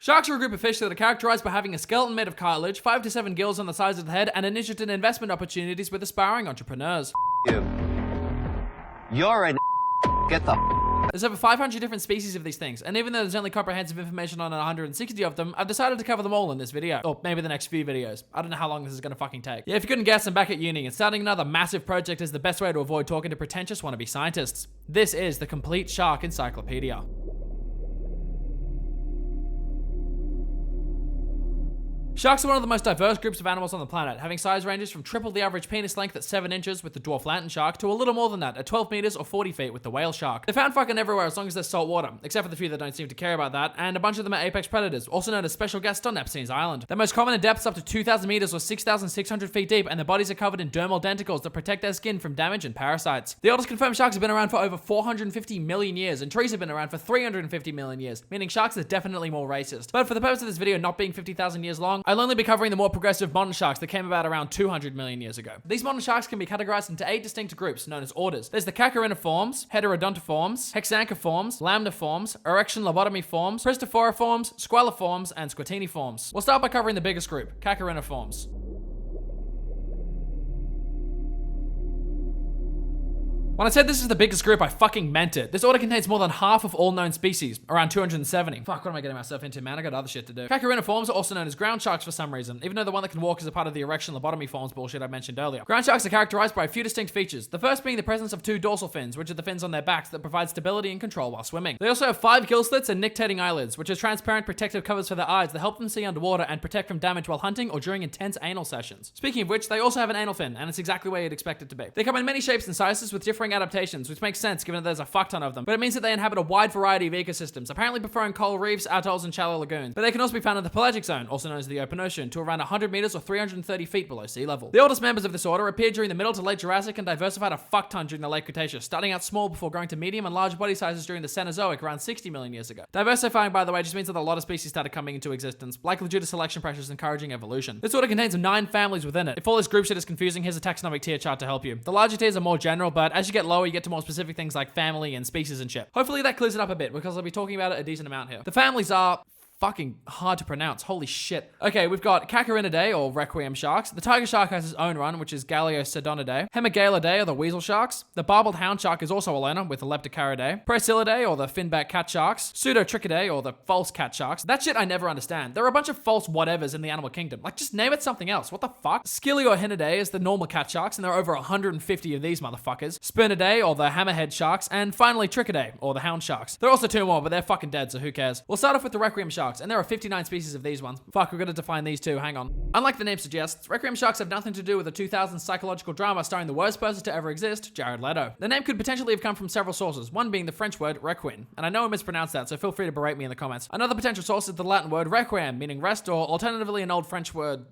Sharks are a group of fish that are characterized by having a skeleton made of cartilage, 5 to 7 gills on the sides of the head, and an interest in investment opportunities with aspiring entrepreneurs. You're an get the There's over 500 different species of these things, and even though there's only comprehensive information on 160 of them, I've decided to cover them all in this video. Or maybe the next few videos. I don't know how long this is gonna fucking take. Yeah, if you couldn't guess, I'm back at uni, and starting another massive project is the best way to avoid talking to pretentious wannabe scientists. This is the complete shark encyclopedia. Sharks are one of the most diverse groups of animals on the planet, having size ranges from triple the average penis length at 7 inches with the dwarf lantern shark to a little more than that at 12 meters or 40 feet with the whale shark. They're found fucking everywhere as long as there's salt water, except for the few that don't seem to care about that, and a bunch of them are apex predators, also known as special guests on Epstein's Island. They're most common in depths up to 2,000 meters or 6,600 feet deep, and their bodies are covered in dermal denticles that protect their skin from damage and parasites. The oldest confirmed sharks have been around for over 450 million years, and trees have been around for 350 million years, meaning sharks are definitely more racist. But for the purpose of this video not being 50,000 years long, I'll only be covering the more progressive modern sharks that came about around 200 million years ago. These modern sharks can be categorized into 8 distinct groups known as orders. There's the Carcharhiniforms, Heterodontiforms, Hexanchiforms, Lambdaforms, Erection lobotomiforms, Christophoriforms, Squaliforms, and Squatiniforms. We'll start by covering the biggest group, Carcharhiniforms. When I said this is the biggest group, I fucking meant it. This order contains more than half of all known species, around 270. Fuck, what am I getting myself into, man? I got other shit to do. Carcharhiniforms are also known as ground sharks for some reason, even though the one that can walk is a part of the erection lobotomiforms bullshit I mentioned earlier. Ground sharks are characterized by a few distinct features, the first being the presence of 2 dorsal fins, which are the fins on their backs that provide stability and control while swimming. They also have 5 gill slits and nictating eyelids, which are transparent protective covers for their eyes that help them see underwater and protect from damage while hunting or during intense anal sessions. Speaking of which, they also have an anal fin, and it's exactly where you'd expect it to be. They come in many shapes and sizes with differing adaptations, which makes sense given that there's a fuck ton of them, but it means that they inhabit a wide variety of ecosystems, apparently preferring coral reefs, atolls, and shallow lagoons. But they can also be found in the pelagic zone, also known as the open ocean, to around 100 meters or 330 feet below sea level. The oldest members of this order appeared during the middle to late Jurassic and diversified a fuck ton during the late Cretaceous, starting out small before growing to medium and large body sizes during the Cenozoic around 60 million years ago. Diversifying, by the way, just means that a lot of species started coming into existence, likely due to selection pressures encouraging evolution. This order contains 9 families within it. If all this group shit is confusing, here's a taxonomic tier chart to help you. The larger tiers are more general, but as you get lower, you get to more specific things like family and species and shit. Hopefully that clears it up a bit because I'll be talking about it a decent amount here. The families are fucking hard to pronounce. Holy shit. Okay, we've got Carcharhinidae, or requiem sharks. The tiger shark has his own run, which is Galeosodonidae. Hemigalidae, or the weasel sharks. The barbelled hound shark is also a learner, with the Leptocaridae. Procyllidae, or the finback cat sharks. Pseudotrichidae, or the false cat sharks. That shit I never understand. There are a bunch of false whatevers in the animal kingdom. Like, just name it something else. What the fuck? Sciliorhinidae is the normal cat sharks, and there are over 150 of these motherfuckers. Spernidae, or the hammerhead sharks. And finally, Trichidae, or the hound sharks. There are also 2 more, but they're fucking dead, so who cares? We'll start off with the requiem sharks. And there are 59 species of these ones. Fuck, we're gonna define these too, hang on. Unlike the name suggests, requiem sharks have nothing to do with the 2000 psychological drama starring the worst person to ever exist, Jared Leto. The name could potentially have come from several sources, one being the French word requiem, and I know I mispronounced that, so feel free to berate me in the comments. Another potential source is the Latin word requiem, meaning rest, or alternatively an old French word,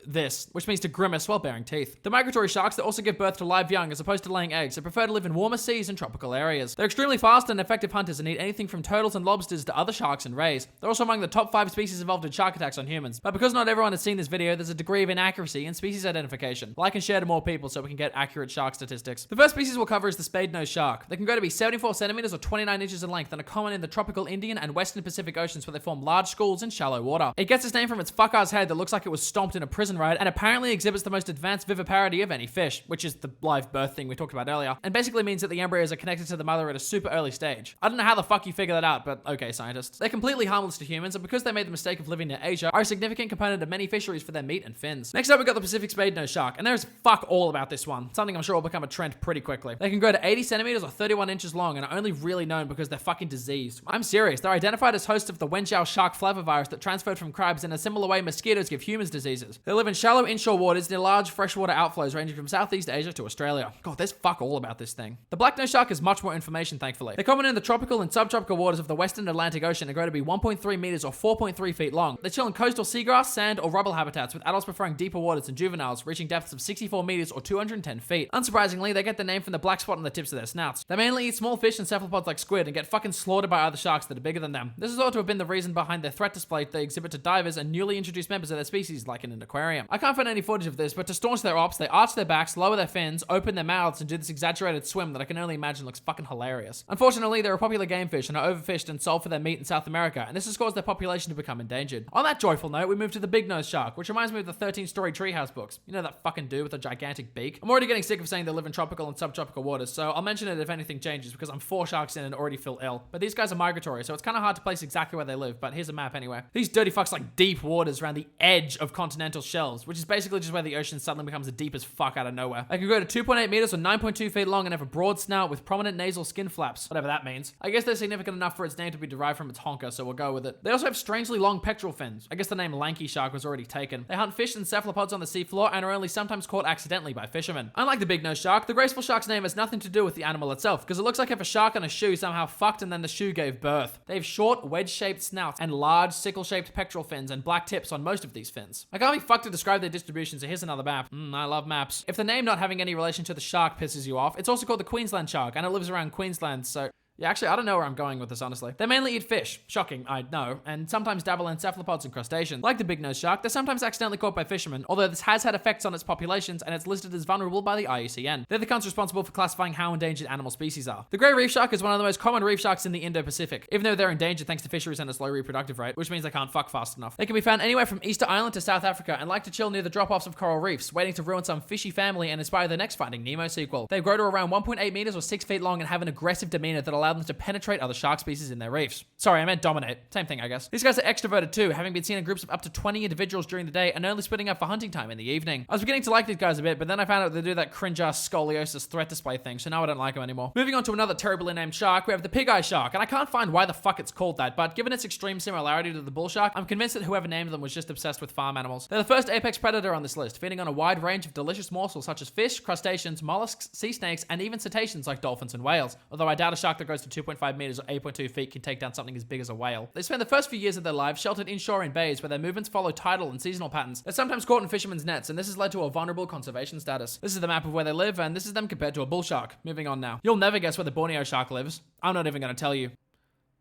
this, which means to grimace while baring teeth. The migratory sharks that also give birth to live young as opposed to laying eggs, they prefer to live in warmer seas and tropical areas. They're extremely fast and effective hunters and eat anything from turtles and lobsters to other sharks and rays. They're also among the top 5 species involved in shark attacks on humans. But because not everyone has seen this video, there's a degree of inaccuracy in species identification. Like and share to more people so we can get accurate shark statistics. The first species we'll cover is the spade-nosed shark. They can grow to be 74 centimeters or 29 inches in length and are common in the tropical Indian and Western Pacific Oceans where they form large schools in shallow water. It gets its name from its fuck-ass head that looks like it was stomped in a prison riot and apparently exhibits the most advanced viviparity of any fish, which is the live birth thing we talked about earlier, and basically means that the embryos are connected to the mother at a super early stage. I don't know how the fuck you figure that out, but okay, scientists. They're completely harmless to humans, and because they made the mistake of living near Asia, are a significant component of many fisheries for their meat and fins. Next up, we got the Pacific spade-nosed shark, and there's fuck all about this one. Something I'm sure will become a trend pretty quickly. They can grow to 80 centimeters or 31 inches long, and are only really known because they're fucking diseased. I'm serious. They're identified as hosts of the Wenjiao shark flavivirus that transferred from crabs in a similar way mosquitoes give humans diseases. They live in shallow inshore waters near large freshwater outflows ranging from Southeast Asia to Australia. God, there's fuck all about this thing. The black-nosed shark has much more information, thankfully. They're common in the tropical and subtropical waters of the Western Atlantic Ocean and grow to be 1.3 meters or 4.3 feet long. They chill in coastal seagrass, sand, or rubble habitats, with adults preferring deeper waters and juveniles reaching depths of 64 meters or 210 feet. Unsurprisingly, they get their name from the black spot on the tips of their snouts. They mainly eat small fish and cephalopods like squid and get fucking slaughtered by other sharks that are bigger than them. This is thought to have been the reason behind their threat display they exhibit to divers and newly introduced members of their species, like in an aquarium. aquarium. I can't find any footage of this, but to staunch their ops, they arch their backs, lower their fins, open their mouths, and do this exaggerated swim that I can only imagine looks fucking hilarious. Unfortunately, they're a popular game fish and are overfished and sold for their meat in South America, and this has caused their population to become endangered. On that joyful note, we move to the big nose shark, which reminds me of the 13-story treehouse books. You know that fucking dude with a gigantic beak? I'm already getting sick of saying they live in tropical and subtropical waters, so I'll mention it if anything changes because I'm 4 sharks in and already feel ill. But these guys are migratory, so it's kind of hard to place exactly where they live, but here's a map anyway. These dirty fucks like deep waters around the edge of continental shelves, which is basically just where the ocean suddenly becomes the deep as fuck out of nowhere. They can grow to 2.8 meters or 9.2 feet long and have a broad snout with prominent nasal skin flaps, whatever that means. I guess they're significant enough for its name to be derived from its honker, so we'll go with it. They also have strangely long pectoral fins. I guess the name lanky shark was already taken. They hunt fish and cephalopods on the seafloor and are only sometimes caught accidentally by fishermen. Unlike the big nose shark, the graceful shark's name has nothing to do with the animal itself, because it looks like if a shark on a shoe somehow fucked and then the shoe gave birth. They have short, wedge-shaped snouts and large, sickle-shaped pectoral fins and black tips on most of these fins. I can't be fucked to describe their distribution, so here's another map. I love maps. If the name not having any relation to the shark pisses you off, it's also called the Queensland shark, and it lives around Queensland, so... Yeah, actually, I don't know where I'm going with this, honestly. They mainly eat fish. Shocking, I know. And sometimes dabble in cephalopods and crustaceans. Like the big nose shark, they're sometimes accidentally caught by fishermen, although this has had effects on its populations and it's listed as vulnerable by the IUCN. They're the cunts responsible for classifying how endangered animal species are. The grey reef shark is one of the most common reef sharks in the Indo-Pacific, even though they're endangered thanks to fisheries and a slow reproductive rate, which means they can't fuck fast enough. They can be found anywhere from Easter Island to South Africa and like to chill near the drop-offs of coral reefs, waiting to ruin some fishy family and inspire the next Finding Nemo sequel. They grow to around 1.8 meters or 6 feet long and have an aggressive demeanor that allows them to penetrate other shark species in their reefs. Sorry, I meant dominate. Same thing, I guess. These guys are extroverted too, having been seen in groups of up to 20 individuals during the day and only splitting up for hunting time in the evening. I was beginning to like these guys a bit, but then I found out they do that cringe-ass scoliosis threat display thing, so now I don't like them anymore. Moving on to another terribly named shark, we have the pig-eye shark, and I can't find why the fuck it's called that, but given its extreme similarity to the bull shark, I'm convinced that whoever named them was just obsessed with farm animals. They're the first apex predator on this list, feeding on a wide range of delicious morsels such as fish, crustaceans, mollusks, sea snakes, and even cetaceans like dolphins and whales, although I doubt a shark that grows to 2.5 meters or 8.2 feet can take down something as big as a whale. They spend the first few years of their lives sheltered inshore in bays where their movements follow tidal and seasonal patterns. They're sometimes caught in fishermen's nets, and this has led to a vulnerable conservation status. This is the map of where they live, and this is them compared to a bull shark. Moving on now. You'll never guess where the Borneo shark lives. I'm not even going to tell you.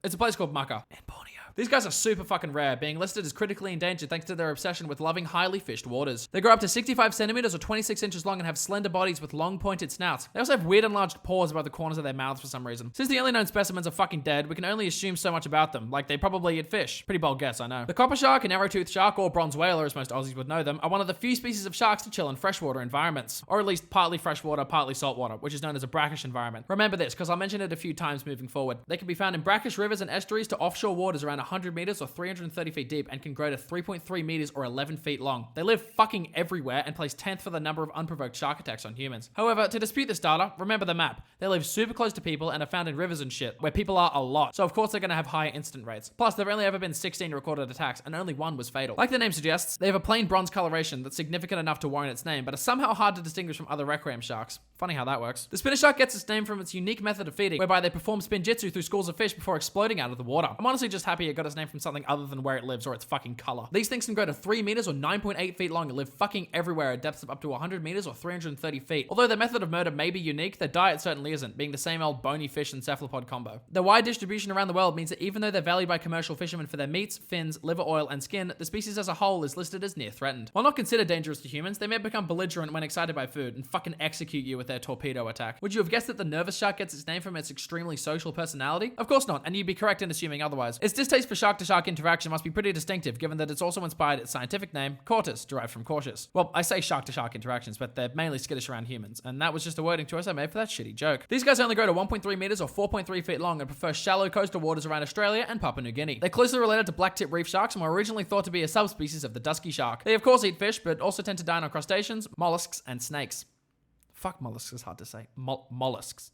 It's a place called Maka in Borneo. These guys are super fucking rare, being listed as critically endangered thanks to their obsession with loving highly fished waters. They grow up to 65 centimeters or 26 inches long and have slender bodies with long pointed snouts. They also have weird enlarged paws above the corners of their mouths for some reason. Since the only known specimens are fucking dead, we can only assume so much about them, like they probably eat fish. Pretty bold guess, I know. The copper shark and arrow-toothed shark, or bronze whaler as most Aussies would know them, are one of the few species of sharks to chill in freshwater environments, or at least partly freshwater, partly saltwater, which is known as a brackish environment. Remember this, because I'll mention it a few times moving forward. They can be found in brackish rivers and estuaries to offshore waters around 100 meters or 330 feet deep and can grow to 3.3 meters or 11 feet long. They live fucking everywhere and place 10th for the number of unprovoked shark attacks on humans. However, to dispute this data, remember the map. They live super close to people and are found in rivers and shit, where people are a lot. So of course they're going to have higher incident rates. Plus, there have only ever been 16 recorded attacks and only one was fatal. Like the name suggests, they have a plain bronze coloration that's significant enough to warrant its name, but are somehow hard to distinguish from other requiem sharks. Funny how that works. The spinner shark gets its name from its unique method of feeding, whereby they perform spin jitsu through schools of fish before exploding out of the water. I'm honestly just happy it got its name from something other than where it lives or its fucking color. These things can grow to 3 meters or 9.8 feet long and live fucking everywhere at depths of up to 100 meters or 330 feet. Although their method of murder may be unique, their diet certainly isn't, being the same old bony fish and cephalopod combo. Their wide distribution around the world means that even though they're valued by commercial fishermen for their meats, fins, liver oil, and skin, the species as a whole is listed as near threatened. While not considered dangerous to humans, they may become belligerent when excited by food and fucking execute you with their torpedo attack. Would you have guessed that the nervous shark gets its name from its extremely social personality? Of course not, and you'd be correct in assuming otherwise. Its distaste for shark-to-shark interaction must be pretty distinctive, given that it's also inspired its scientific name, Cautus, derived from cautious. Well, I say shark-to-shark interactions, but they're mainly skittish around humans, and that was just a wording choice I made for that shitty joke. These guys only grow to 1.3 meters or 4.3 feet long and prefer shallow coastal waters around Australia and Papua New Guinea. They're closely related to black-tip reef sharks and were originally thought to be a subspecies of the dusky shark. They of course eat fish, but also tend to dine on crustaceans, mollusks, and snakes. Fuck, mollusks is hard to say. Mollusks.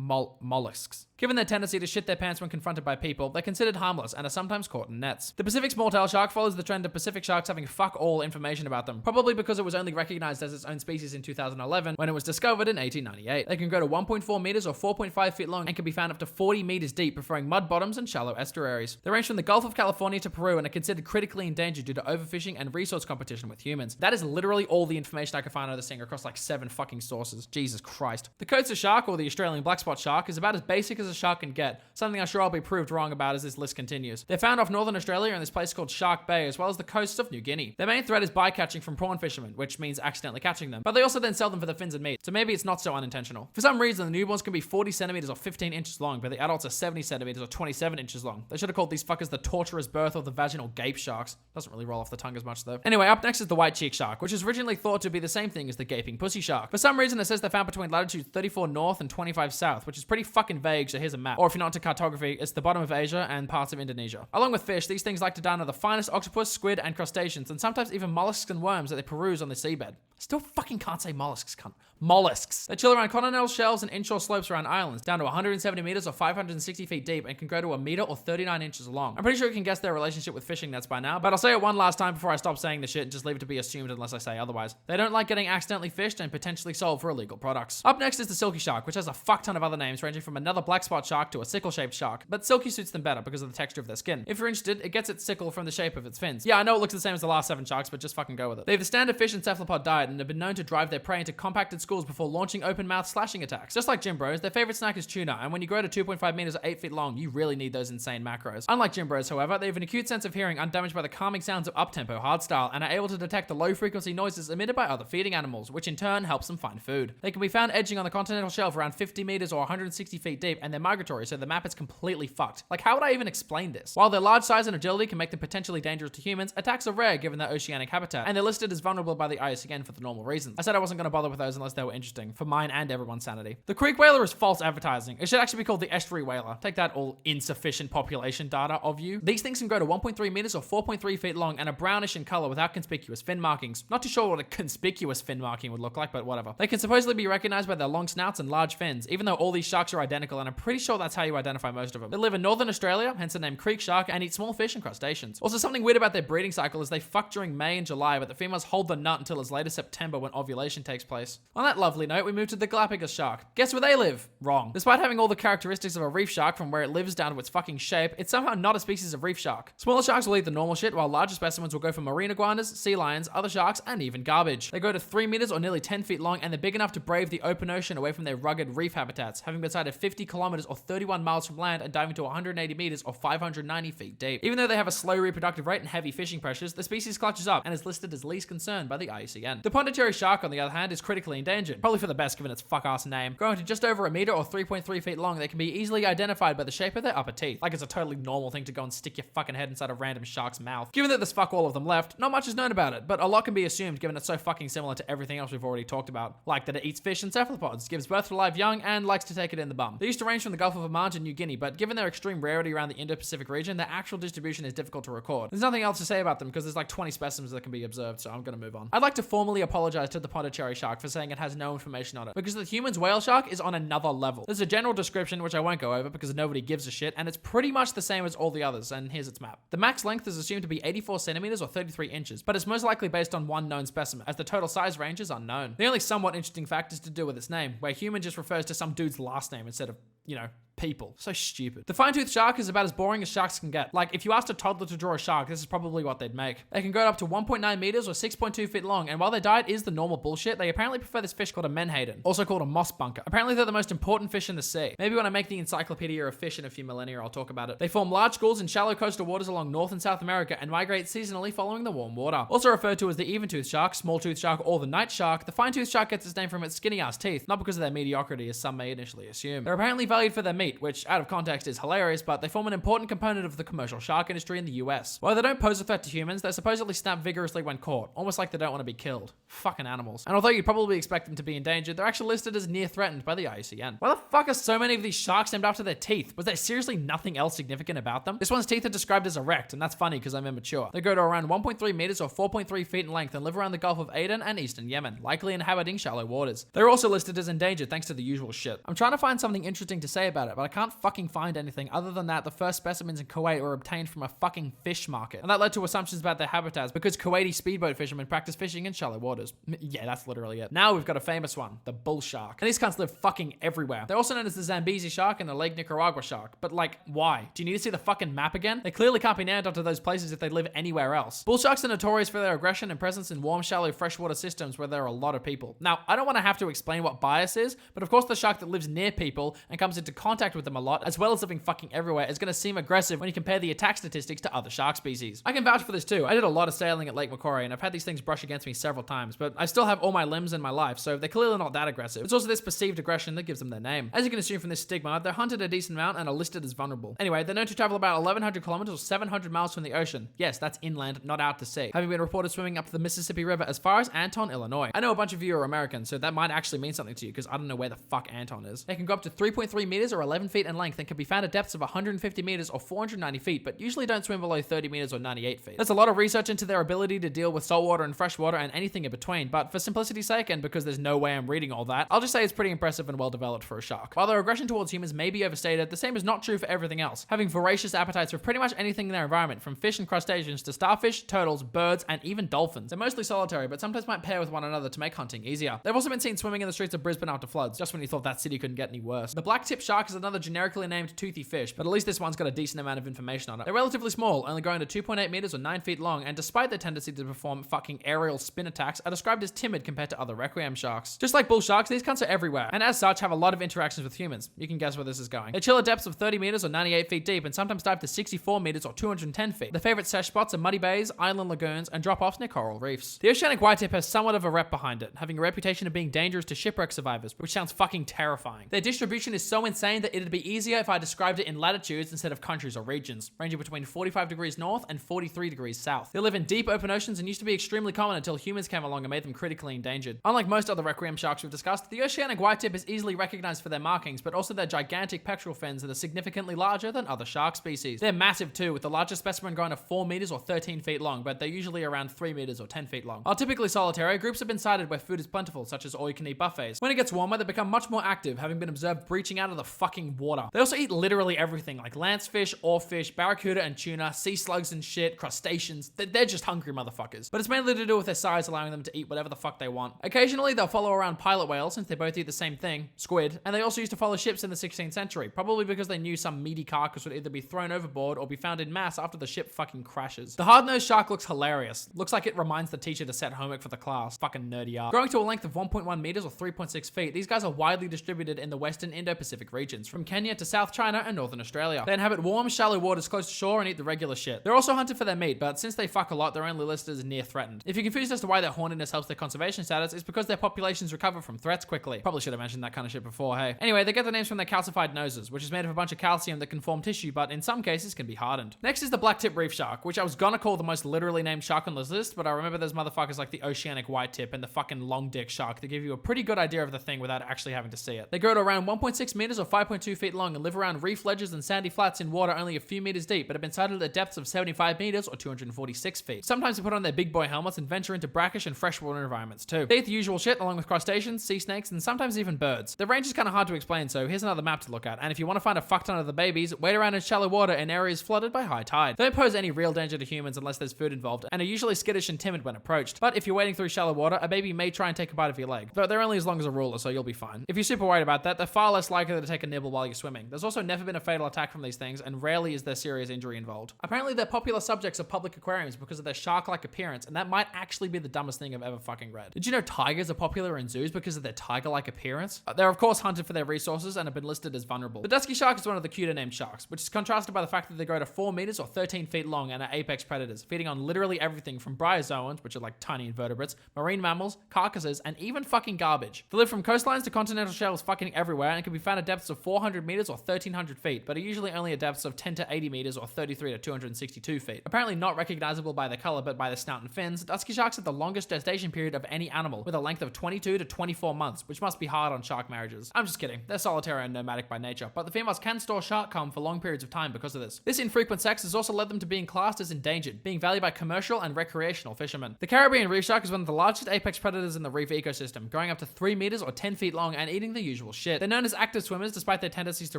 Mollusks. Given their tendency to shit their pants when confronted by people, they're considered harmless and are sometimes caught in nets. The Pacific small-tailed shark follows the trend of Pacific sharks having fuck all information about them, probably because it was only recognized as its own species in 2011 when it was discovered in 1898. They can grow to 1.4 meters or 4.5 feet long and can be found up to 40 meters deep, preferring mud bottoms and shallow estuaries. They range from the Gulf of California to Peru and are considered critically endangered due to overfishing and resource competition with humans. That is literally all the information I could find on this thing across like 7 fucking sources. Jesus Christ. The Coates shark, or the Australian black spot shark, is about as basic as as a shark can get, something I'm sure I'll be proved wrong about as this list continues. They're found off northern Australia in this place called Shark Bay, as well as the coasts of New Guinea. Their main threat is bycatching from prawn fishermen, which means accidentally catching them. But they also then sell them for the fins and meat, so maybe it's not so unintentional. For some reason, the newborns can be 40 centimeters or 15 inches long, but the adults are 70 centimeters or 27 inches long. They should have called these fuckers the torturous birth or the vaginal gape sharks. Doesn't really roll off the tongue as much though. Anyway, up next is the white cheek shark, which is originally thought to be the same thing as the gaping pussy shark. For some reason, it says they're found between latitudes 34 north and 25 south, which is pretty fucking vague, so here's a map. Or if you're not into cartography, it's the bottom of Asia and parts of Indonesia. Along with fish, these things like to dine on the finest octopus, squid, and crustaceans, and sometimes even mollusks and worms that they peruse on the seabed. Still fucking can't say mollusks, cunt. Mollusks. They chill around continental shelves and inshore slopes around islands, down to 170 meters or 560 feet deep, and can grow to a meter or 39 inches long. I'm pretty sure you can guess their relationship with fishing nets by now, but I'll say it one last time before I stop saying the shit and just leave it to be assumed unless I say otherwise. They don't like getting accidentally fished and potentially sold for illegal products. Up next is the silky shark, which has a fuck ton of other names ranging from another black spot shark to a sickle-shaped shark, but silky suits them better because of the texture of their skin. If you're interested, it gets its sickle from the shape of its fins. Yeah, I know it looks the same as the last 7 sharks, but just fucking go with it. They have the standard fish and cephalopod diet and have been known to drive their prey into compacted schools before launching open-mouth slashing attacks. Just like gym bros, their favorite snack is tuna, and when you grow to 2.5 meters or 8 feet long, you really need those insane macros. Unlike gym bros, however, they have an acute sense of hearing undamaged by the calming sounds of up-tempo hardstyle, and are able to detect the low-frequency noises emitted by other feeding animals, which in turn helps them find food. They can be found edging on the continental shelf around 50 meters or 160 feet deep, and they're migratory, so the map is completely fucked. Like, how would I even explain this? While their large size and agility can make them potentially dangerous to humans, attacks are rare given their oceanic habitat, and they're listed as vulnerable by the IUCN for the normal reasons. I said I wasn't going to bother with those unless they were interesting, for mine and everyone's sanity. The creek whaler is false advertising. It should actually be called the estuary whaler. Take that, all insufficient population data of you. These things can grow to 1.3 meters or 4.3 feet long and are brownish in color without conspicuous fin markings. Not too sure what a conspicuous fin marking would look like, but whatever. They can supposedly be recognized by their long snouts and large fins, even though all these sharks are identical, and I'm pretty sure that's how you identify most of them. They live in northern Australia, hence the name creek shark, and eat small fish and crustaceans. Also, something weird about their breeding cycle is they fuck during May and July, but the females hold the nut until as late as September when ovulation takes place. On that lovely note, we move to the Galapagos shark. Guess where they live? Wrong. Despite having all the characteristics of a reef shark from where it lives down to its fucking shape, it's somehow not a species of reef shark. Smaller sharks will eat the normal shit, while larger specimens will go for marine iguanas, sea lions, other sharks, and even garbage. They go to 3 meters or nearly 10 feet long, and they're big enough to brave the open ocean away from their rugged reef habitats, having been sighted 50 kilometers or 31 miles from land and diving to 180 meters or 590 feet deep. Even though they have a slow reproductive rate and heavy fishing pressures, the species clutches up and is listed as least concern by the IUCN. The Pondicherry shark, on the other hand, is critically endangered, probably for the best given its fuck-ass name. Growing to just over a meter or 3.3 feet long, they can be easily identified by the shape of their upper teeth. Like it's a totally normal thing to go and stick your fucking head inside a random shark's mouth. Given that there's fuck all of them left, not much is known about it, but a lot can be assumed given it's so fucking similar to everything else we've already talked about. Like that it eats fish and cephalopods, gives birth to live young, and likes to take it in the bum. They used to range from the Gulf of Oman to New Guinea, but given their extreme rarity around the Indo-Pacific region, their actual distribution is difficult to record. There's nothing else to say about them because there's like 20 specimens that can be observed, so I'm gonna move on. I'd like to formally apologize to the Pondicherry shark for saying it has no information on it, because the human's whale shark is on another level. There's a general description which I won't go over because nobody gives a shit, and it's pretty much the same as all the others, and here's its map. The max length is assumed to be 84 centimeters or 33 inches, but it's most likely based on one known specimen, as the total size range is unknown. The only somewhat interesting fact is to do with its name, where human just refers to some dude's last name instead of, you know, people. So stupid. The fine-toothed shark is about as boring as sharks can get. Like, if you asked a toddler to draw a shark, this is probably what they'd make. They can grow up to 1.9 meters or 6.2 feet long, and while their diet is the normal bullshit, they apparently prefer this fish called a menhaden, also called a moss bunker. Apparently they're the most important fish in the sea. Maybe when I make the Encyclopedia of Fish in a few millennia, I'll talk about it. They form large schools in shallow coastal waters along North and South America and migrate seasonally following the warm water. Also referred to as the even-toothed shark, small-toothed shark, or the night shark, the fine-toothed shark gets its name from its skinny-ass teeth, not because of their mediocrity as some may initially assume. They're apparently valued for their meat, which, out of context, is hilarious, but they form an important component of the commercial shark industry in the US. While they don't pose a threat to humans, they supposedly snap vigorously when caught, almost like they don't want to be killed. Fucking animals. And although you'd probably expect them to be endangered, they're actually listed as near threatened by the IUCN. Why the fuck are so many of these sharks named after their teeth? Was there seriously nothing else significant about them? This one's teeth are described as erect, and that's funny because I'm immature. They go to around 1.3 meters or 4.3 feet in length and live around the Gulf of Aden and eastern Yemen, likely inhabiting shallow waters. They're also listed as endangered thanks to the usual shit. I'm trying to find something interesting to say about it, but I can't fucking find anything other than that the first specimens in Kuwait were obtained from a fucking fish market. And that led to assumptions about their habitats because Kuwaiti speedboat fishermen practice fishing in shallow waters. Yeah, that's literally it. Now we've got a famous one, the bull shark. And these cunts live fucking everywhere. They're also known as the Zambezi shark and the Lake Nicaragua shark. But like, why? Do you need to see the fucking map again? They clearly can't be named after those places if they live anywhere else. Bull sharks are notorious for their aggression and presence in warm, shallow, freshwater systems where there are a lot of people. Now, I don't want to have to explain what bias is, but of course the shark that lives near people and comes into contact contact with them a lot, as well as living fucking everywhere, is going to seem aggressive when you compare the attack statistics to other shark species. I can vouch for this too. I did a lot of sailing at Lake Macquarie, and I've had these things brush against me several times, but I still have all my limbs in my life, so they're clearly not that aggressive. It's also this perceived aggression that gives them their name. As you can assume from this stigma, they're hunted a decent amount and are listed as vulnerable. Anyway, they're known to travel about 1,100 kilometers or 700 miles from the ocean. Yes, that's inland, not out to sea. Having been reported swimming up the Mississippi River as far as Anton, Illinois. I know a bunch of you are American, so that might actually mean something to you, because I don't know where the fuck Anton is. They can go up to 3.3 meters or 11 feet in length and can be found at depths of 150 meters or 490 feet, but usually don't swim below 30 meters or 98 feet. There's a lot of research into their ability to deal with saltwater and freshwater and anything in between, but for simplicity's sake, and because there's no way I'm reading all that, I'll just say it's pretty impressive and well developed for a shark. While their aggression towards humans may be overstated, the same is not true for everything else, having voracious appetites for pretty much anything in their environment, from fish and crustaceans to starfish, turtles, birds, and even dolphins. They're mostly solitary, but sometimes might pair with one another to make hunting easier. They've also been seen swimming in the streets of Brisbane after floods, just when you thought that city couldn't get any worse. The black-tip shark is another generically named toothy fish, but at least this one's got a decent amount of information on it. They're relatively small, only growing to 2.8 meters or 9 feet long, and despite their tendency to perform fucking aerial spin attacks, are described as timid compared to other requiem sharks. Just like bull sharks, these cunts are everywhere, and as such have a lot of interactions with humans. You can guess where this is going. They chill at depths of 30 meters or 98 feet deep, and sometimes dive to 64 meters or 210 feet. Their favorite sesh spots are muddy bays, island lagoons, and drop-offs near coral reefs. The oceanic whitetip has somewhat of a rep behind it, having a reputation of being dangerous to shipwreck survivors, which sounds fucking terrifying. Their distribution is so insane that it'd be easier if I described it in latitudes instead of countries or regions, ranging between 45 degrees north and 43 degrees south. They live in deep open oceans and used to be extremely common until humans came along and made them critically endangered. Unlike most other requiem sharks we've discussed, the oceanic whitetip is easily recognized for their markings, but also their gigantic pectoral fins that are significantly larger than other shark species. They're massive too, with the largest specimen growing to 4 meters or 13 feet long, but they're usually around 3 meters or 10 feet long. While typically solitary, groups have been sighted where food is plentiful, such as all-you-can-eat buffets. When it gets warmer, they become much more active, having been observed breaching out of the fucking water. They also eat literally everything, like lancefish, oarfish, barracuda and tuna, sea slugs and shit, crustaceans. They're just hungry motherfuckers. But it's mainly to do with their size, allowing them to eat whatever the fuck they want. Occasionally, they'll follow around pilot whales, since they both eat the same thing, squid, and they also used to follow ships in the 16th century, probably because they knew some meaty carcass would either be thrown overboard or be found in mass after the ship fucking crashes. The hard-nosed shark looks hilarious. Looks like it reminds the teacher to set homework for the class. Fucking nerdy art. Growing to a length of 1.1 meters or 3.6 feet, these guys are widely distributed in the western Indo-Pacific regions, from Kenya to South China and northern Australia. They inhabit warm, shallow waters close to shore and eat the regular shit. They're also hunted for their meat, but since they fuck a lot, they're only listed as near threatened. If you're confused as to why their horniness helps their conservation status, it's because their populations recover from threats quickly. Probably should have mentioned that kind of shit before, hey. Anyway, they get their names from their calcified noses, which is made of a bunch of calcium that can form tissue, but in some cases can be hardened. Next is the black-tip reef shark, which I was gonna call the most literally named shark on this list, but I remember there's motherfuckers like the oceanic whitetip and the fucking long dick shark that give you a pretty good idea of the thing without actually having to see it. They grow to around 1.6 meters or 5.2 feet long and live around reef ledges and sandy flats in water only a few meters deep, but have been sighted at depths of 75 meters or 246 feet. Sometimes they put on their big boy helmets and venture into brackish and freshwater environments too. They eat the usual shit along with crustaceans, sea snakes, and sometimes even birds. The range is kind of hard to explain, so here's another map to look at, and if you want to find a fuck ton of the babies, wait around in shallow water in areas flooded by high tide. They don't pose any real danger to humans unless there's food involved, and are usually skittish and timid when approached. But if you're wading through shallow water, a baby may try and take a bite of your leg, but they're only as long as a ruler, so you'll be fine. If you're super worried about that, they're far less likely to take a nibble while you're swimming. There's also never been a fatal attack from these things, and rarely is there serious injury involved. Apparently, they're popular subjects of public aquariums because of their shark-like appearance, and that might actually be the dumbest thing I've ever fucking read. Did you know tigers are popular in zoos because of their tiger-like appearance? They're of course hunted for their resources and have been listed as vulnerable. The dusky shark is one of the cuter named sharks, which is contrasted by the fact that they grow to 4 meters or 13 feet long and are apex predators, feeding on literally everything from bryozoans, which are like tiny invertebrates, marine mammals, carcasses, and even fucking garbage. They live from coastlines to continental shelves fucking everywhere and can be found at depths of 400 meters or 1300 feet, but are usually only at depths of 10 to 80 meters or 33 to 262 feet. Apparently not recognizable by their color but by their snout and fins, dusky sharks have the longest gestation period of any animal, with a length of 22 to 24 months, which must be hard on shark marriages. I'm just kidding. They're solitary and nomadic by nature, but the females can store shark cum for long periods of time because of this. This infrequent sex has also led them to being classed as endangered, being valued by commercial and recreational fishermen. The Caribbean reef shark is one of the largest apex predators in the reef ecosystem, growing up to 3 meters or 10 feet long and eating the usual shit. They're known as active swimmers despite their tendencies to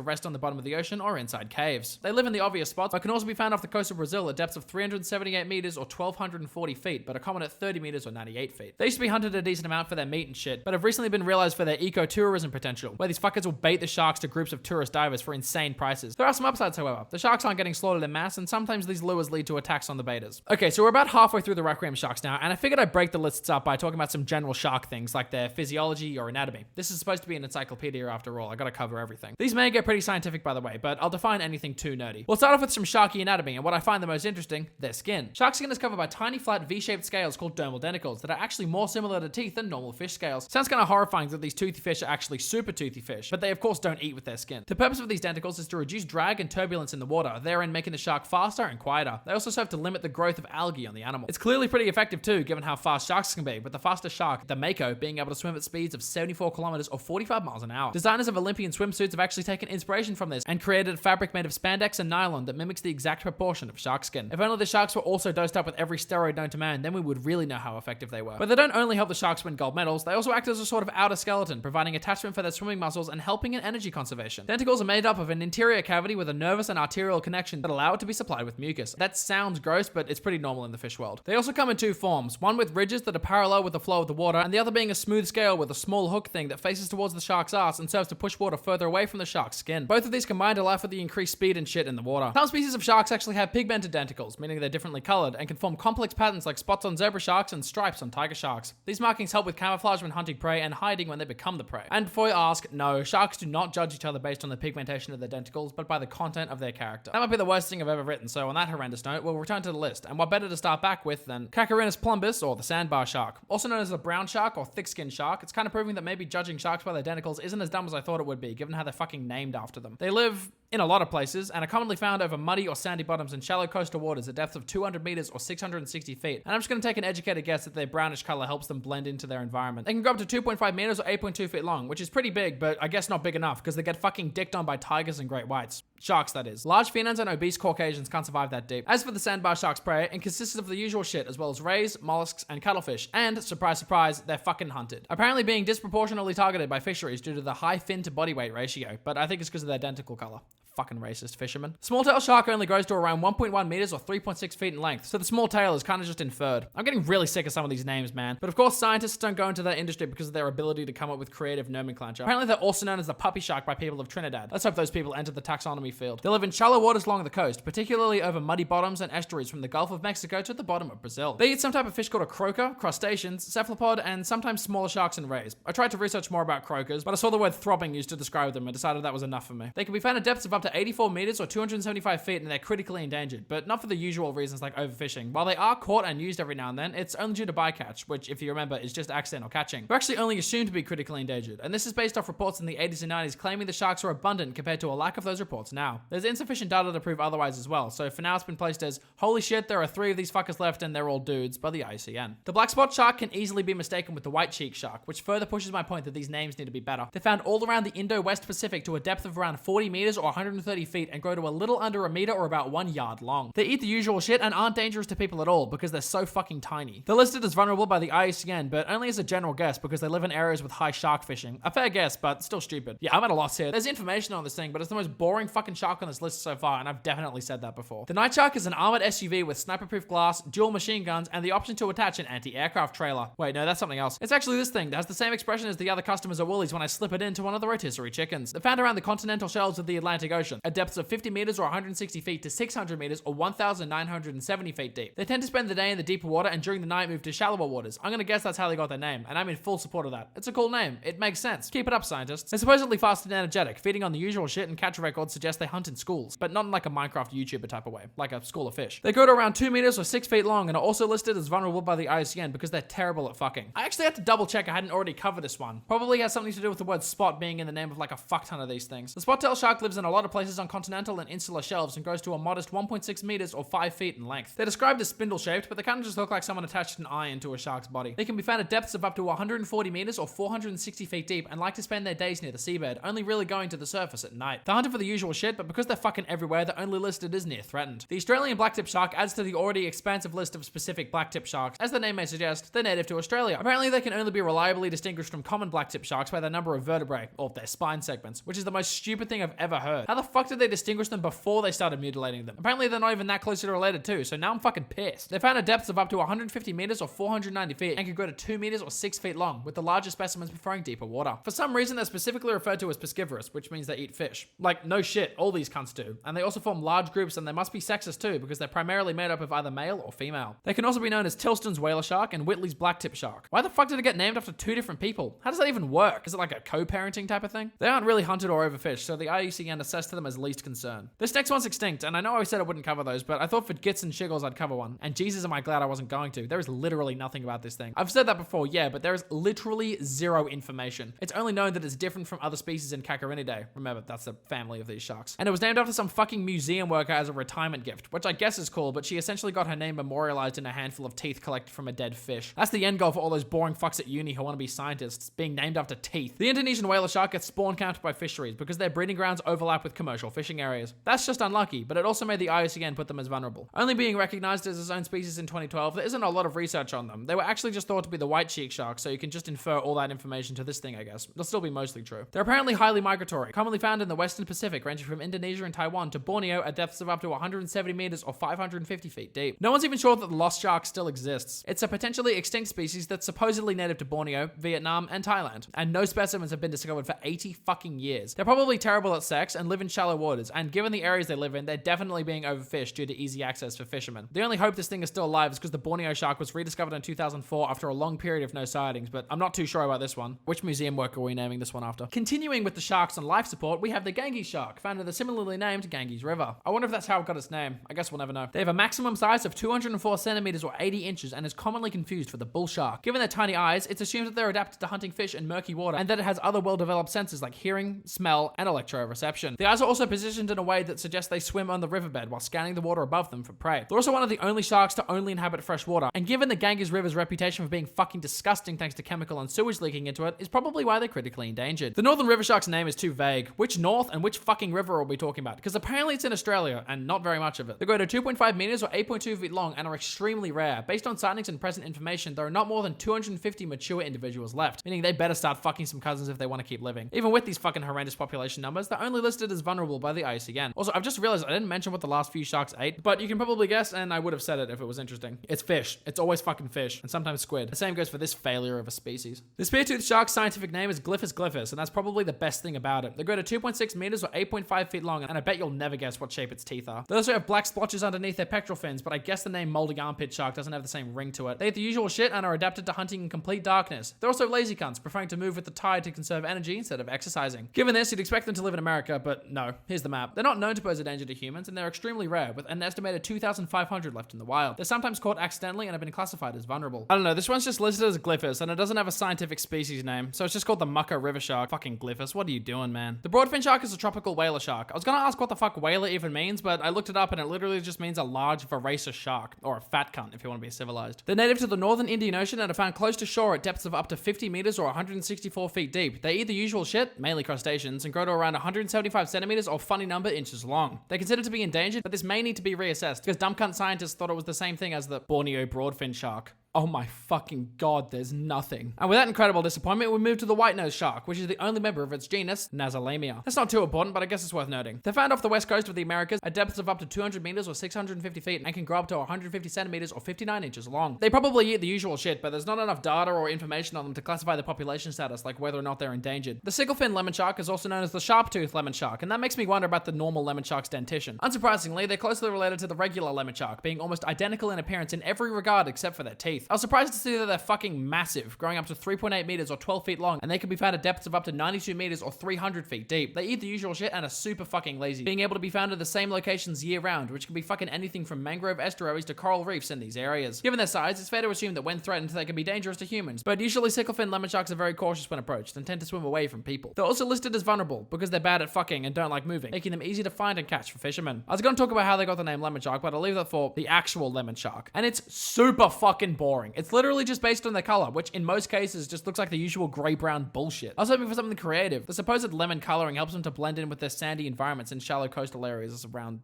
rest on the bottom of the ocean or inside caves. They live in the obvious spots, but can also be found off the coast of Brazil at depths of 378 meters or 1240 feet, but are common at 30 meters or 98 feet. They used to be hunted a decent amount for their meat and shit, but have recently been realized for their ecotourism potential, where these fuckers will bait the sharks to groups of tourist divers for insane prices. There are some upsides, however. The sharks aren't getting slaughtered in mass, and sometimes these lures lead to attacks on the baiters. Okay, so we're about halfway through the requiem sharks now, and I figured I'd break the lists up by talking about some general shark things like their physiology or anatomy. This is supposed to be an encyclopedia after all. I gotta cover everything. everything. These may get pretty scientific, by the way, but I'll define anything too nerdy. We'll start off with some sharky anatomy, and what I find the most interesting, their skin. Shark skin is covered by tiny flat V-shaped scales called dermal denticles that are actually more similar to teeth than normal fish scales. Sounds kind of horrifying that these toothy fish are actually super toothy fish, but they of course don't eat with their skin. The purpose of these denticles is to reduce drag and turbulence in the water, therein making the shark faster and quieter. They also serve to limit the growth of algae on the animal. It's clearly pretty effective too, given how fast sharks can be, with the fastest shark, the mako, being able to swim at speeds of 74 kilometers or 45 miles an hour. Designers of Olympian swimsuits have actually taken inspiration from this and created a fabric made of spandex and nylon that mimics the exact proportion of shark skin. If only the sharks were also dosed up with every steroid known to man, then we would really know how effective they were. But they don't only help the sharks win gold medals, they also act as a sort of outer skeleton, providing attachment for their swimming muscles and helping in energy conservation. Denticles are made up of an interior cavity with a nervous and arterial connection that allow it to be supplied with mucus. That sounds gross, but it's pretty normal in the fish world. They also come in two forms, one with ridges that are parallel with the flow of the water, and the other being a smooth scale with a small hook thing that faces towards the shark's ass and serves to push water further away from the shark's skin. Both of these combined allow for the increased speed and shit in the water. Some species of sharks actually have pigmented denticles, meaning they're differently colored, and can form complex patterns like spots on zebra sharks and stripes on tiger sharks. These markings help with camouflage when hunting prey and hiding when they become the prey. And before you ask, no, sharks do not judge each other based on the pigmentation of their denticles, but by the content of their character. That might be the worst thing I've ever written, so on that horrendous note, we'll return to the list. And what better to start back with than Carcharhinidae plumbus, or the sandbar shark. Also known as the brown shark or thick-skinned shark, it's kind of proving that maybe judging sharks by their denticles isn't as dumb as I thought it would be, given how they're fucking named after them. They live in a lot of places, and are commonly found over muddy or sandy bottoms in shallow coastal waters at depths of 200 meters or 660 feet. And I'm just going to take an educated guess that their brownish color helps them blend into their environment. They can grow up to 2.5 meters or 8.2 feet long, which is pretty big, but I guess not big enough, because they get fucking dicked on by tigers and great whites. Sharks, that is. Large felines and obese Caucasians can't survive that deep. As for the sandbar shark's prey, it consists of the usual shit, as well as rays, mollusks, and cuttlefish, and, surprise surprise, they're fucking hunted. Apparently being disproportionately targeted by fisheries due to the high fin to body weight ratio, but I think it's because of their denticle color. Fucking racist fisherman. Small tail shark only grows to around 1.1 meters or 3.6 feet in length, so the small tail is kind of just inferred. I'm getting really sick of some of these names, man. But of course, scientists don't go into that industry because of their ability to come up with creative nomenclature. Apparently, they're also known as the puppy shark by people of Trinidad. Let's hope those people enter the taxonomy field. They live in shallow waters along the coast, particularly over muddy bottoms and estuaries from the Gulf of Mexico to the bottom of Brazil. They eat some type of fish called a croaker, crustaceans, cephalopod, and sometimes smaller sharks and rays. I tried to research more about croakers, but I saw the word throbbing used to describe them and decided that was enough for me. They can be found at depths of up to 84 meters or 275 feet, and they're critically endangered, but not for the usual reasons like overfishing. While they are caught and used every now and then, it's only due to bycatch, which, if you remember, is just accidental catching. They're actually only assumed to be critically endangered, and this is based off reports in the 80s and 90s claiming the sharks are abundant compared to a lack of those reports now. There's insufficient data to prove otherwise as well, so for now it's been placed as, holy shit, there are 3 of these fuckers left and they're all dudes, by the ICN. The black spot shark can easily be mistaken with the white cheek shark, which further pushes my point that these names need to be better. They're found all around the Indo-West Pacific to a depth of around 40 meters or 130 feet and grow to a little under a meter or about 1 yard long. They eat the usual shit and aren't dangerous to people at all because they're so fucking tiny. They're listed as vulnerable by the IUCN, but only as a general guess because they live in areas with high shark fishing. A fair guess, but still stupid. Yeah, I'm at a loss here. There's information on this thing, but it's the most boring fucking shark on this list so far, and I've definitely said that before. The night shark is an armored SUV with sniper-proof glass, dual machine guns, and the option to attach an anti-aircraft trailer. Wait, no, that's something else. It's actually this thing that has the same expression as the other customers at Woolies when I slip it into one of the rotisserie chickens. They're found around the continental shelves of the Atlantic Ocean, at depths of 50 meters or 160 feet to 600 meters or 1,970 feet deep. They tend to spend the day in the deeper water and during the night move to shallower waters. I'm gonna guess that's how they got their name, and I'm in full support of that. It's a cool name. It makes sense. Keep it up, scientists. They're supposedly fast and energetic, feeding on the usual shit, and catch records suggest they hunt in schools, but not in like a Minecraft YouTuber type of way, like a school of fish. They grow to around 2 meters or 6 feet long and are also listed as vulnerable by the IUCN because they're terrible at fucking. I actually had to double check I hadn't already covered this one. Probably has something to do with the word spot being in the name of like a fuck ton of these things. The spot-tailed shark lives in a lot of places on continental and insular shelves and grows to a modest 1.6 meters or 5 feet in length. They're described as spindle-shaped, but they kind of just look like someone attached an eye into a shark's body. They can be found at depths of up to 140 meters or 460 feet deep and like to spend their days near the seabed, only really going to the surface at night. They're hunted for the usual shit, but because they're fucking everywhere, they're only listed as near threatened. The Australian blacktip shark adds to the already expansive list of specific blacktip sharks. As the name may suggest, they're native to Australia. Apparently, they can only be reliably distinguished from common blacktip sharks by their number of vertebrae, or their spine segments, which is the most stupid thing I've ever heard. How the fuck did they distinguish them before they started mutilating them? Apparently they're not even that closely related too, so now I'm fucking pissed. They found at depths of up to 150 meters or 490 feet and could grow to 2 meters or 6 feet long, with the larger specimens preferring deeper water. For some reason, they're specifically referred to as piscivorous, which means they eat fish. Like, no shit, all these cunts do. And they also form large groups, and they must be sexist too, because they're primarily made up of either male or female. They can also be known as Tilston's whaler shark and Whitley's blacktip shark. Why the fuck did it get named after 2 different people? How does that even work? Is it like a co-parenting type of thing? They aren't really hunted or overfished, so the IUCN assessed them as least concern. This next one's extinct, and I know I said I wouldn't cover those, but I thought for gits and shiggles I'd cover one. And Jesus am I glad I wasn't going to. There is literally nothing about this thing. I've said that before, yeah, but there is literally zero information. It's only known that it's different from other species in Carcharhinidae. Remember, that's the family of these sharks. And it was named after some fucking museum worker as a retirement gift, which I guess is cool, but she essentially got her name memorialized in a handful of teeth collected from a dead fish. That's the end goal for all those boring fucks at uni who want to be scientists, being named after teeth. The Indonesian whaler shark gets spawn camped by fisheries because their breeding grounds overlap with commercial fishing areas. That's just unlucky, but it also made the IUCN put them as vulnerable. Only being recognized as its own species in 2012, there isn't a lot of research on them. They were actually just thought to be the white cheek shark, so you can just infer all that information to this thing, I guess. It'll still be mostly true. They're apparently highly migratory, commonly found in the Western Pacific, ranging from Indonesia and Taiwan to Borneo at depths of up to 170 meters or 550 feet deep. No one's even sure that the lost shark still exists. It's a potentially extinct species that's supposedly native to Borneo, Vietnam, and Thailand, and no specimens have been discovered for 80 fucking years. They're probably terrible at sex and live in shallow waters, and given the areas they live in, they're definitely being overfished due to easy access for fishermen. The only hope this thing is still alive is because the Borneo shark was rediscovered in 2004 after a long period of no sightings, but I'm not too sure about this one. Which museum worker are we naming this one after? Continuing with the sharks on life support, we have the Ganges shark, found in the similarly named Ganges River. I wonder if that's how it got its name. I guess we'll never know. They have a maximum size of 204 centimeters or 80 inches and is commonly confused for the bull shark. Given their tiny eyes, it's assumed that they're adapted to hunting fish in murky water and that it has other well-developed senses like hearing, smell, and electroreception. The eyes are also positioned in a way that suggests they swim on the riverbed while scanning the water above them for prey. They're also one of the only sharks to only inhabit fresh water, and given the Ganges River's reputation for being fucking disgusting thanks to chemical and sewage leaking into it, is probably why they're critically endangered. The northern river shark's name is too vague. Which north and which fucking river are we talking about? Because apparently it's in Australia, and not very much of it. They grow to 2.5 meters or 8.2 feet long and are extremely rare. Based on sightings and present information, there are not more than 250 mature individuals left, meaning they better start fucking some cousins if they want to keep living. Even with these fucking horrendous population numbers, they're only listed as vulnerable by the IUCN. Also, I've just realized I didn't mention what the last few sharks ate, but you can probably guess, and I would have said it if it was interesting. It's fish. It's always fucking fish, and sometimes squid. The same goes for this failure of a species. The spear-toothed shark's scientific name is Glyphis glyphis, and that's probably the best thing about it. They grow to 2.6 meters or 8.5 feet long, and I bet you'll never guess what shape its teeth are. They also have black splotches underneath their pectoral fins, but I guess the name moldy armpit shark doesn't have the same ring to it. They eat the usual shit and are adapted to hunting in complete darkness. They're also lazy cunts, preferring to move with the tide to conserve energy instead of exercising. Given this, you'd expect them to live in America, but no. Here's the map. They're not known to pose a danger to humans, and they're extremely rare, with an estimated 2,500 left in the wild. They're sometimes caught accidentally and have been classified as vulnerable. I don't know, this one's just listed as Glyphis, and it doesn't have a scientific species name, so it's just called the Mucka River Shark. Fucking Glyphis, what are you doing, man? The broadfin shark is a tropical whaler shark. I was gonna ask what the fuck whaler even means, but I looked it up and it literally just means a large voracious shark, or a fat cunt if you want to be civilized. They're native to the northern Indian Ocean and are found close to shore at depths of up to 50 meters or 164 feet deep. They eat the usual shit, mainly crustaceans, and grow to around 175 centimeters or funny number inches long. They're considered to be endangered, but this may need to be reassessed because dumb cunt scientists thought it was the same thing as the Borneo broadfin shark. Oh my fucking god, there's nothing. And with that incredible disappointment, we move to the white-nosed shark, which is the only member of its genus, Nasolemia. That's not too important, but I guess it's worth noting. They're found off the west coast of the Americas at depths of up to 200 meters or 650 feet and can grow up to 150 centimeters or 59 inches long. They probably eat the usual shit, but there's not enough data or information on them to classify the population status, like whether or not they're endangered. The sicklefin lemon shark is also known as the sharp-toothed lemon shark, and that makes me wonder about the normal lemon shark's dentition. Unsurprisingly, they're closely related to the regular lemon shark, being almost identical in appearance in every regard except for their teeth. I was surprised to see that they're fucking massive, growing up to 3.8 meters or 12 feet long, and they can be found at depths of up to 92 meters or 300 feet deep. They eat the usual shit and are super fucking lazy, being able to be found in the same locations year round, which can be fucking anything from mangrove estuaries to coral reefs in these areas. Given their size, it's fair to assume that when threatened, they can be dangerous to humans, but usually sicklefin lemon sharks are very cautious when approached and tend to swim away from people. They're also listed as vulnerable because they're bad at fucking and don't like moving, making them easy to find and catch for fishermen. I was going to talk about how they got the name lemon shark, but I'll leave that for the actual lemon shark. And it's super fucking boring. It's literally just based on their color, which in most cases just looks like the usual gray-brown bullshit. I was hoping for something creative. The supposed lemon coloring helps them to blend in with their sandy environments in shallow coastal areas around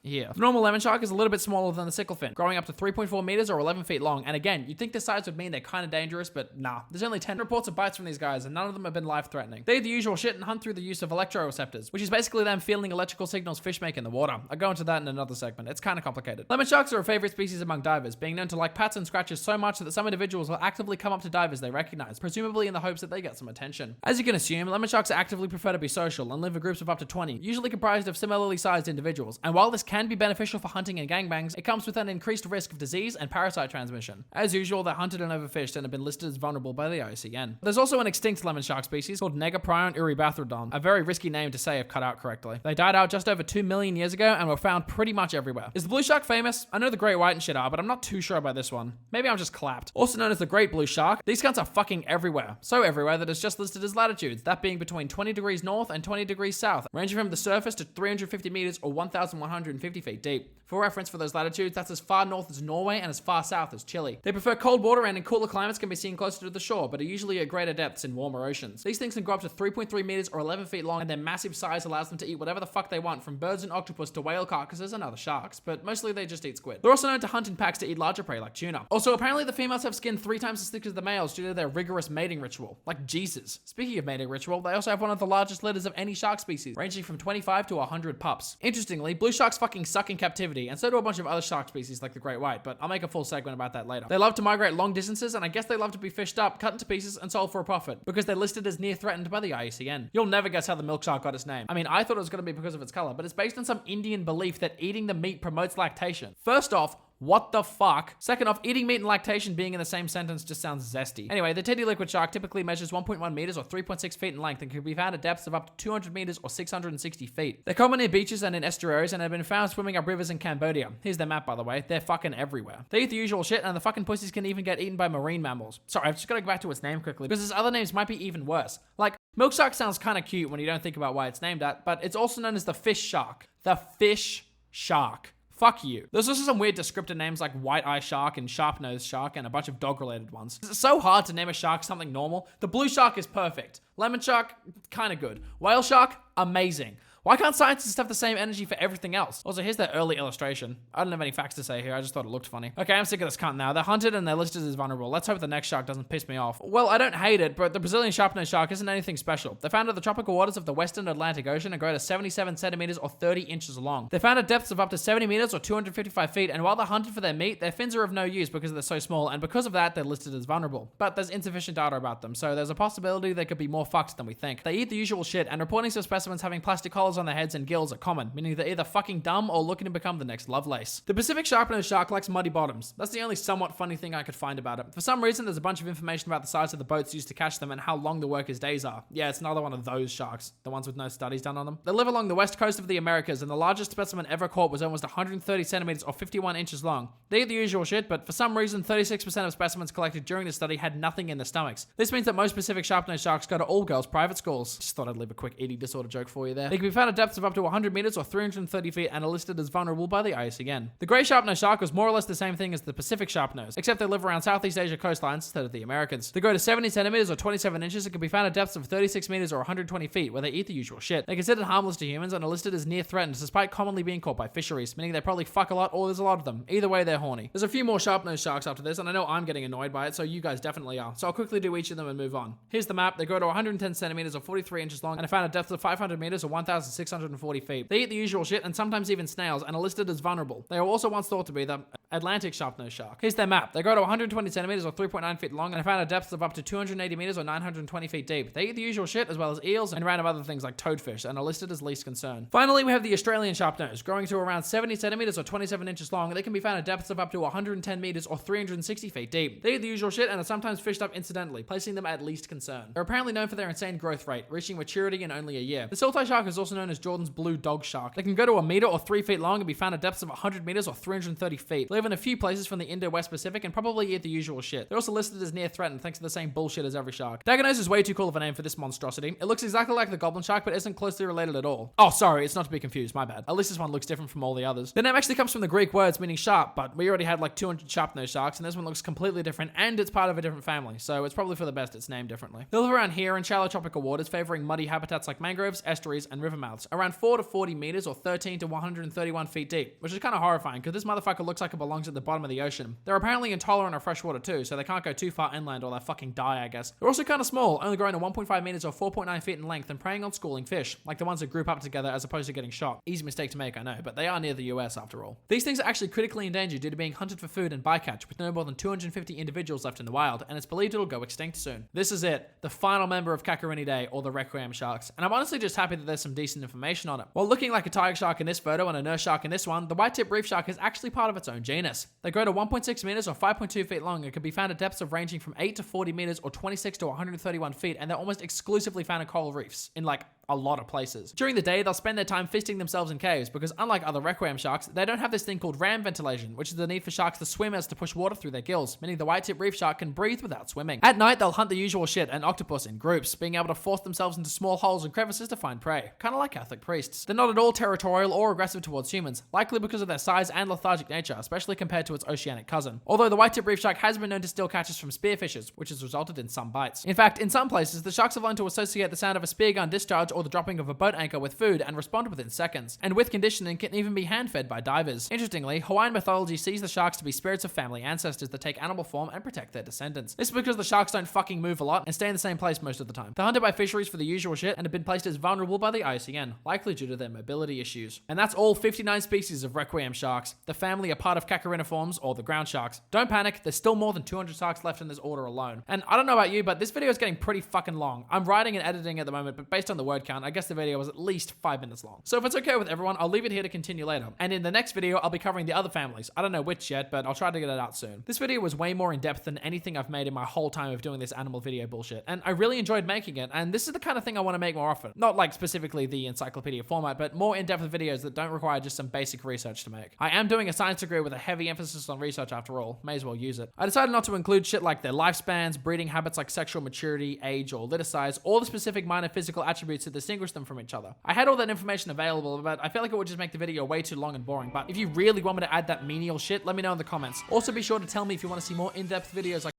here. The normal lemon shark is a little bit smaller than the sicklefin, growing up to 3.4 meters or 11 feet long. And again, you'd think this size would mean they're kind of dangerous, but nah. There's only 10 reports of bites from these guys, and none of them have been life-threatening. They eat the usual shit and hunt through the use of electroreceptors, which is basically them feeling electrical signals fish make in the water. I'll go into that in another segment. It's kind of complicated. Lemon sharks are a favorite species among divers, being known to like pats and scratches so much that some individuals will actively come up to divers they recognize, presumably in the hopes that they get some attention. As you can assume, lemon sharks actively prefer to be social and live in groups of up to 20, usually comprised of similarly sized individuals. And while this can be beneficial for hunting and gangbangs, it comes with an increased risk of disease and parasite transmission. As usual, they're hunted and overfished and have been listed as vulnerable by the IUCN. There's also an extinct lemon shark species called Negaprion uribathodon, a very risky name to say if cut out correctly. They died out just over 2 million years ago and were found pretty much everywhere. Is the blue shark famous? I know the great white and shit are, but I'm not too sure about this one. Maybe I'm just clapped. Also known as the great blue shark, these cunts are fucking everywhere. So everywhere that it's just listed as latitudes, that being between 20 degrees north and 20 degrees south, ranging from the surface to 350 meters or 1,150 feet deep. For reference for those latitudes, that's as far north as Norway and as far south as Chile. They prefer cold water and in cooler climates can be seen closer to the shore, but are usually at greater depths in warmer oceans. These things can grow up to 3.3 meters or 11 feet long, and their massive size allows them to eat whatever the fuck they want, from birds and octopus to whale carcasses and other sharks, but mostly they just eat squid. They're also known to hunt in packs to eat larger prey like tuna. Also, apparently the females have skin 3 times as thick as the males due to their rigorous mating ritual. Like Jesus. Speaking of mating ritual, they also have one of the largest litters of any shark species, ranging from 25 to 100 pups. Interestingly, blue sharks fucking suck in captivity, and so do a bunch of other shark species like the great white, but I'll make a full segment about that later. They love to migrate long distances, and I guess they love to be fished up, cut into pieces, and sold for a profit, because they're listed as near threatened by the IUCN. You'll never guess how the milk shark got its name. I mean, I thought it was going to be because of its color, but it's based on some Indian belief that eating the meat promotes lactation. First off, what the fuck? Second off, eating meat and lactation being in the same sentence just sounds zesty. Anyway, the teddy liquid shark typically measures 1.1 meters or 3.6 feet in length and can be found at depths of up to 200 meters or 660 feet. They're common near beaches and in estuaries and have been found swimming up rivers in Cambodia. Here's their map, by the way. They're fucking everywhere. They eat the usual shit, and the fucking pussies can even get eaten by marine mammals. Sorry, I've just got to go back to its name quickly, because its other names might be even worse. Like, milk shark sounds kind of cute when you don't think about why it's named that, but it's also known as the fish shark. The fish shark. Fuck you. There's also some weird descriptor names like white eye shark and sharp nose shark and a bunch of dog related ones. It's so hard to name a shark something normal. The blue shark is perfect. Lemon shark, kind of good. Whale shark, amazing. Why can't scientists have the same energy for everything else? Also, here's their early illustration. I don't have any facts to say here, I just thought it looked funny. Okay, I'm sick of this cunt now. They're hunted and they're listed as vulnerable. Let's hope the next shark doesn't piss me off. Well, I don't hate it, but the Brazilian sharp-nosed shark isn't anything special. They're found in the tropical waters of the western Atlantic Ocean and grow to 77 centimeters or 30 inches long. They're found at depths of up to 70 meters or 255 feet, and while they're hunted for their meat, their fins are of no use because they're so small, and because of that, they're listed as vulnerable. But there's insufficient data about them, so there's a possibility they could be more fucked than we think. They eat the usual shit, and reportings of specimens having plastic collars on their heads and gills are common, meaning they're either fucking dumb or looking to become the next Lovelace. The Pacific sharp-nosed shark likes muddy bottoms. That's the only somewhat funny thing I could find about it. For some reason, there's a bunch of information about the size of the boats used to catch them and how long the workers' days are. Yeah, it's another one of those sharks, the ones with no studies done on them. They live along the west coast of the Americas, and the largest specimen ever caught was almost 130 centimeters or 51 inches long. They eat the usual shit, but for some reason, 36% of specimens collected during the study had nothing in their stomachs. This means that most Pacific sharp-nosed sharks go to all girls' private schools. Just thought I'd leave a quick eating disorder joke for you there. They can be found at depths of up to 100 meters or 330 feet and are listed as vulnerable by the IUCN. The grey sharp-nosed shark was more or less the same thing as the Pacific sharp-nosed, except they live around Southeast Asia coastlines instead of the Americas. They grow to 70 centimeters or 27 inches and can be found at depths of 36 meters or 120 feet, where they eat the usual shit. They're considered harmless to humans and are listed as near threatened, despite commonly being caught by fisheries, meaning they probably fuck a lot or there's a lot of them. Either way, they're horny. There's a few more sharp-nosed sharks after this, and I know I'm getting annoyed by it, so you guys definitely are. So I'll quickly do each of them and move on. Here's the map. They grow to 110 centimeters or 43 inches long and are found at depths of 500 meters or 1,640 feet. They eat the usual shit and sometimes even snails and are listed as vulnerable. They are also once thought to be the Atlantic sharp-nosed shark. Here's their map. They grow to 120 centimeters or 3.9 feet long and are found at depths of up to 280 meters or 920 feet deep. They eat the usual shit as well as eels and random other things like toadfish and are listed as least concern. Finally, we have the Australian sharp-nosed, growing to around 70 centimeters or 27 inches long. They can be found at depths of up to 110 meters or 360 feet deep. They eat the usual shit and are sometimes fished up incidentally, placing them at least concern. They're apparently known for their insane growth rate, reaching maturity in only a year. The siltai shark is also known as Jordan's blue dog shark. They can go to a meter or 3 feet long and be found at depths of 100 meters or 330 feet. They live live in a few places from the Indo-West Pacific and probably eat the usual shit. They're also listed as near threatened thanks to the same bullshit as every shark. Dagonose is way too cool of a name for this monstrosity. It looks exactly like the goblin shark but isn't closely related at all. Oh, sorry, it's not to be confused, my bad. At least this one looks different from all the others. The name actually comes from the Greek words meaning sharp, but we already had like 200 sharp-nosed sharks and this one looks completely different and it's part of a different family, so it's probably for the best it's named differently. They live around here in shallow tropical waters, favoring muddy habitats like mangroves, estuaries, and river mouths, around 4 to 40 meters or 13 to 131 feet deep, which is kind of horrifying because this motherfucker looks like it belongs at the bottom of the ocean. They're apparently intolerant of fresh water too, so they can't go too far inland or they'll fucking die, I guess. They're also kind of small, only growing to 1.5 meters or 4.9 feet in length and preying on schooling fish, like the ones that group up together as opposed to getting shot. Easy mistake to make, I know, but they are near the US after all. These things are actually critically endangered due to being hunted for food and bycatch, with no more than 250 individuals left in the wild, and it's believed it'll go extinct soon. This is it, the final member of Carcharhinidae, or the requiem sharks, and I'm honestly just happy that there's some decent information on it. While looking like a tiger shark in this photo and a nurse shark in this one, the white-tip reef shark is actually part of its own genus. They grow to 1.6 meters or 5.2 feet long and can be found at depths of ranging from 8 to 40 meters or 26 to 131 feet, and they're almost exclusively found in coral reefs, in like a lot of places. During the day, they'll spend their time fisting themselves in caves because unlike other requiem sharks, they don't have this thing called ram ventilation, which is the need for sharks to swim as to push water through their gills, meaning the white-tip reef shark can breathe without swimming. At night, they'll hunt the usual shit, an octopus in groups, being able to force themselves into small holes and crevices to find prey, kind of like Catholic priests. They're not at all territorial or aggressive towards humans, likely because of their size and lethargic nature, especially compared to its oceanic cousin. Although the white-tip reef shark has been known to steal catches from spearfishers, which has resulted in some bites. In fact, in some places, the sharks have learned to associate the sound of a spear gun discharge or the dropping of a boat anchor with food and respond within seconds, and with conditioning can even be hand-fed by divers. Interestingly, Hawaiian mythology sees the sharks to be spirits of family ancestors that take animal form and protect their descendants. This is because the sharks don't fucking move a lot and stay in the same place most of the time. They're hunted by fisheries for the usual shit and have been placed as vulnerable by the IUCN, likely due to their mobility issues. And that's all 59 species of requiem sharks. The family are part of Carcharhiniformes, or the ground sharks. Don't panic, there's still more than 200 sharks left in this order alone. And I don't know about you, but this video is getting pretty fucking long. I'm writing and editing at the moment, but based on the word count, I guess the video was at least 5 minutes long. So if it's okay with everyone, I'll leave it here to continue later. And in the next video, I'll be covering the other families. I don't know which yet, but I'll try to get it out soon. This video was way more in depth than anything I've made in my whole time of doing this animal video bullshit. And I really enjoyed making it, and this is the kind of thing I want to make more often. Not like specifically the encyclopedia format, but more in-depth videos that don't require just some basic research to make. I am doing a science degree with a heavy emphasis on research after all. May as well use it. I decided not to include shit like their lifespans, breeding habits like sexual maturity, age, or litter size, or the specific minor physical attributes that distinguish them from each other. I had all that information available, but I felt like it would just make the video way too long and boring. But if you really want me to add that menial shit, let me know in the comments. Also be sure to tell me if you want to see more in-depth videos like